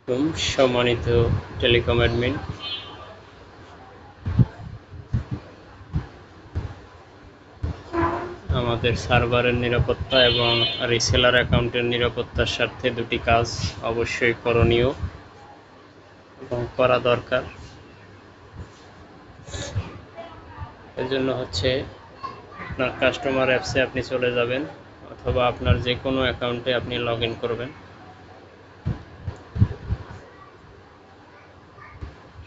সম্মানিত telecom admin, আমাদের সার্ভারের নিরাপত্তা এবং রিসেলার অ্যাকাউন্টের নিরাপত্তার স্বার্থে দুটি কাজ অবশ্যই করণীয় এবং করা দরকার। এর জন্য হচ্ছে আপনার কাস্টমার অ্যাপসে আপনি চলে যাবেন অথবা আপনার যে কোনো অ্যাকাউন্টে আপনি লগ ইন করবেন।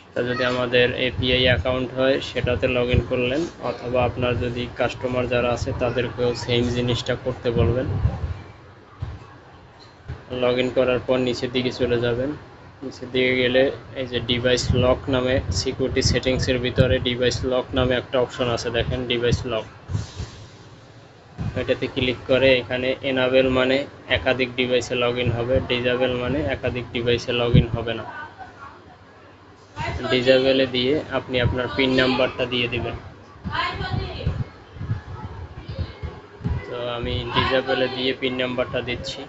সেটা যদি আমাদের এপিআই অ্যাকাউন্ট হয় সেটাতে লগ ইন করলেন, অথবা আপনার যদি কাস্টমার যারা আছে তাদেরকেও সেম জিনিসটা করতে বলবেন। লগ ইন করার পর নিচের দিকে চলে যাবেন। নিচের দিকে গেলে এই যে ডিভাইস লক নামে সিকিউরিটি সেটিংসের ভিতরে ডিভাইস লক নামে একটা অপশন আছে, দেখেন ডিভাইস লক। এটাতে ক্লিক করে এখানে এনাবেল মানে একাধিক ডিভাইসে লগ ইন হবে, ডিজেবল মানে একাধিক ডিভাইসে লগ ইন হবে না। ডিজেবলে দিয়ে আপনি আপনার পিন নাম্বারটা দিয়ে দিবেন। তো আমি ডিজেবলে দিয়ে পিন নাম্বারটা দিচ্ছি।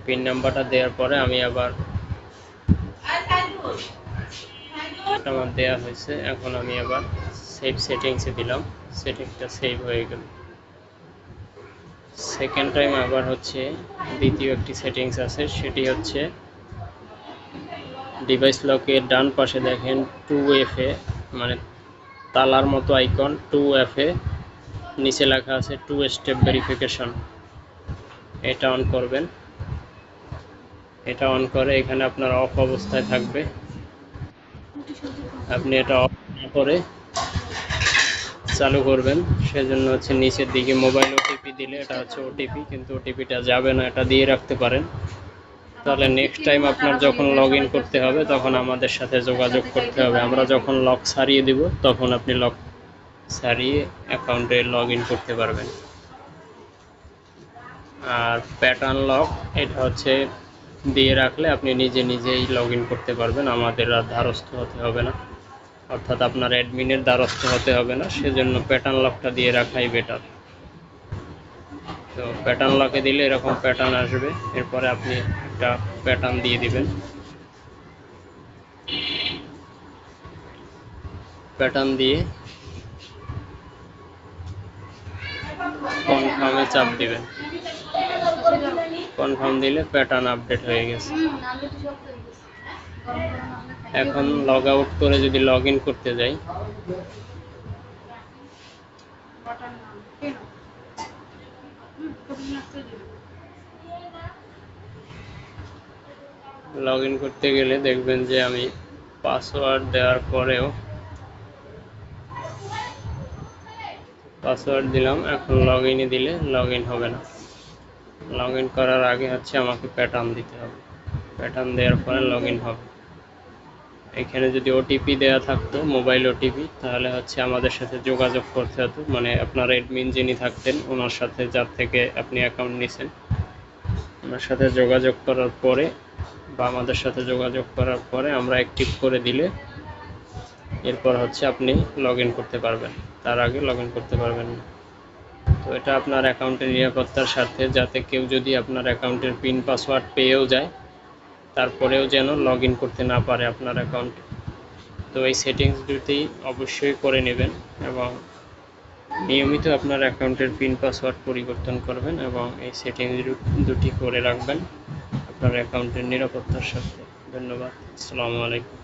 পিন নাম্বারটা দেওয়ার পরে আমি আবার আমার দেওয়া হয়েছে, এখন আমি আবার সেভ সেটিংসে দিলাম, সেটিংসটা সেভ হয়ে গেল। সেকেন্ড টাইম আবার হচ্ছে দ্বিতীয় একটি সেটিংস আছে, সেটি হচ্ছে ডিভাইস লকের ডান পাশে দেখেন 2FA মানে তালার মতো আইকন, 2FA নিচে লেখা আছে 2 স্টেপ ভেরিফিকেশন। এটা অন করবেন। এটা অন করে এখানে আপনার অফ অবস্থায় থাকবে। আপনি এটা অফ না করে চালু করবেন, সেজন্য হচ্ছে নিচের দিকে মোবাইল ওটিপি দিলে এটা হচ্ছে ওটিপি, কিন্তু ওটিপিটা যাবে না, এটা দিয়ে রাখতে পারেন। তাহলে নেক্সট টাইম আপনার যখন লগ ইন করতে হবে তখন আমাদের সাথে যোগাযোগ করতে হবে। আমরা যখন লক সারিয়ে দিব তখন আপনি লক সারিয়ে অ্যাকাউন্টে লগ ইন করতে পারবেন। আর প্যাটার্ন লক এটা হচ্ছে দিয়ে রাখলে আপনি নিজে নিজেই লগ ইন করতে পারবেন, আমাদের আর দ্বারস্থ হতে হবে না, অর্থাৎ আপনার অ্যাডমিনের দ্বারস্থ হতে হবে না। সেজন্য প্যাটার্ন লকটা দিয়ে রাখাই বেটার। তো প্যাটার্ন লকে দিলে এরকম প্যাটার্ন আসবে, এরপরে আপনি একটা প্যাটার্ন দিয়ে দিবেন। প্যাটার্ন দিয়ে কনফার্মে চাপ দিবেন। কনফার্ম দিলে প্যাটার্ন আপডেট হয়ে গেছে। এখন লগ আউট করে যদি লগ ইন করতে যাই, লগ ইন করতে গেলে দেখবেন যে আমি পাসওয়ার্ড দেওয়ার পরেও পাসওয়ার্ড দিলাম, এখন লগ ইনে দিলে লগ ইন হবে না। লগ ইন করার আগে হচ্ছে আমাকে প্যাটার্ন দিতে হবে, প্যাটার্ন দেওয়ার পরে লগ ইন হবে। এখানে যদি ওটিপি দেওয়া থাকতো মোবাইল ওটিপি, তাহলে হচ্ছে আমাদের সাথে যোগাযোগ করতে হতো, মানে আপনার অ্যাডমিন যিনি থাকতেন ওনার সাথে, যার থেকে আপনি অ্যাকাউন্ট নিছেন, ওনার সাথে যোগাযোগ করার পরে বা আমাদের সাথে যোগাযোগ করার পরে আমরা অ্যাক্টিভ করে দিলে এরপর হচ্ছে আপনি লগ ইন করতে পারবেন, তার আগে লগ ইন করতে পারবেন না। তো এটা আপনার অ্যাকাউন্টের নিরাপত্তার স্বার্থে, যাতে কেউ যদি আপনার অ্যাকাউন্টের পিন পাসওয়ার্ড পেয়েও যায় তারপরেও যেন লগ ইন করতে না পারে আপনার অ্যাকাউন্টে। তো এই সেটিংস দুটি অবশ্যই করে নেবেন এবং নিয়মিত আপনার অ্যাকাউন্টের পিন পাসওয়ার্ড পরিবর্তন করবেন এবং এই সেটিংস দুটি করে রাখবেন আপনার অ্যাকাউন্টের নিরাপত্তার সাথে। ধন্যবাদ। আসসালামু আলাইকুম।